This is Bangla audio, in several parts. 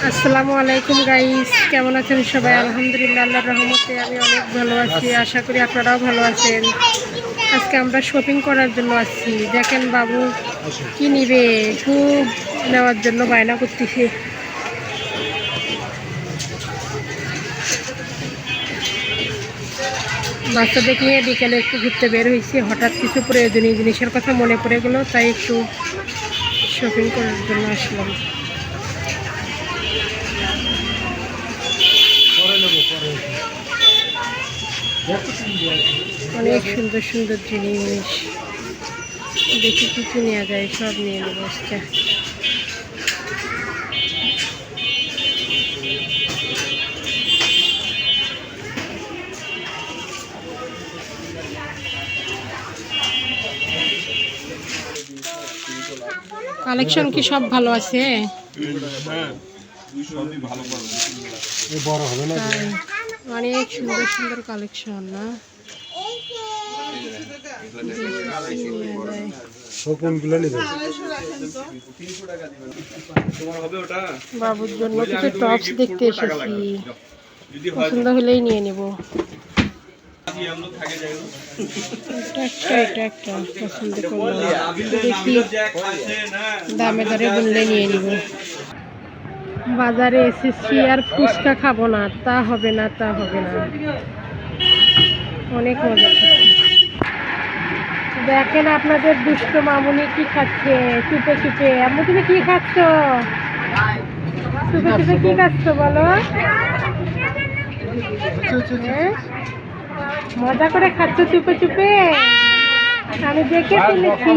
আসসালামু আলাইকুম গাইস, কেমন আছেন সবাই? আলহামদুলিল্লাহ, আল্লাহর রহমতে আমি অনেক ভালো আছি। আশা করি আপনারাও ভালো আছেন। আজকে আমরা শপিং করার জন্য আসছি। দেখেন বাবু কি নিবে, খুব নেওয়ার জন্য বায়না করতেছে। বাচ্চাদের নিয়ে বিকেলে একটু ঘুরতে বের হয়েছি। হঠাৎ কিছু প্রয়োজনীয় জিনিসের কথা মনে পড়ে গেল, তাই একটু শপিং করার জন্য আসলাম। অনেক সুন্দর সুন্দর জিনিস, দেখি কি কি নেওয়া যায়, সব নিয়ে নেব আজকে। কালেকশন কি সব ভালো আছে? অনেক সুন্দর সুন্দর কালেকশন না? বাবুর জন্য কিছু টপস দেখতে এসেছি, পছন্দ হলেই নিয়ে নেব। এটা একটা পছন্দ করলাম, দেখি দামে দরে বললে নিয়ে নিব। বাজারে এসেছি আর ফুচকা খাবো না, তা হবে না, তা হবে না। অনেক মজা খাচ্ছে। দেখেন আপনাদের দুষ্ট মামুনি কি খাচ্ছে চুপে চুপে। আম্মু তুমি কি খাচ্ছ? চুপে চুপে কি খাচ্ছ বলো? মজা করে খাচ্ছ চুপে চুপে, আমি দেখে ফেলেছি।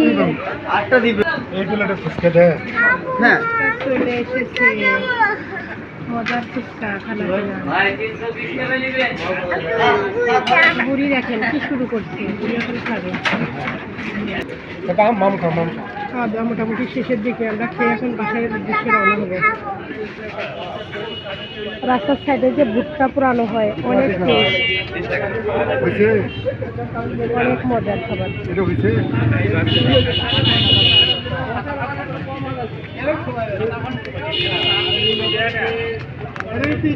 চলে এসেছে মজার ফুচকা খানা। বুড়ি দেখেন কি শুরু করছে, বুড়ি এখন খাবে। খাওয়া দাওয়া মোটামুটি শেষের দিকে, আমরা খেয়ে এখন বাসায় উদ্দেশ্যে রওনা হবে। রাস্তার সাইডে যে ভুট্টা পুরানো হয়, অনেক অনেক মজার খাবার।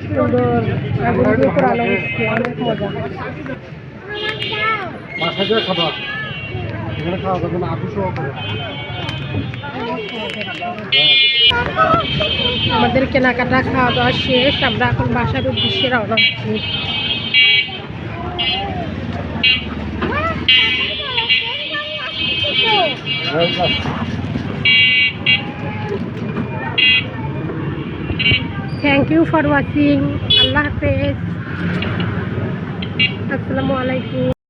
সুন্দর পুরানো হচ্ছে, অনেক মজা। খাবার এখানে খাওয়া যাবে না, আমাদের কেনাকাটা খাওয়া দাওয়া শেষ, আমরা এখন বাসার উদ্দেশ্যে রওনা হচ্ছি। Thank you for watching. আল্লাহ হাফেজ, আসসালামু আলাইকুম।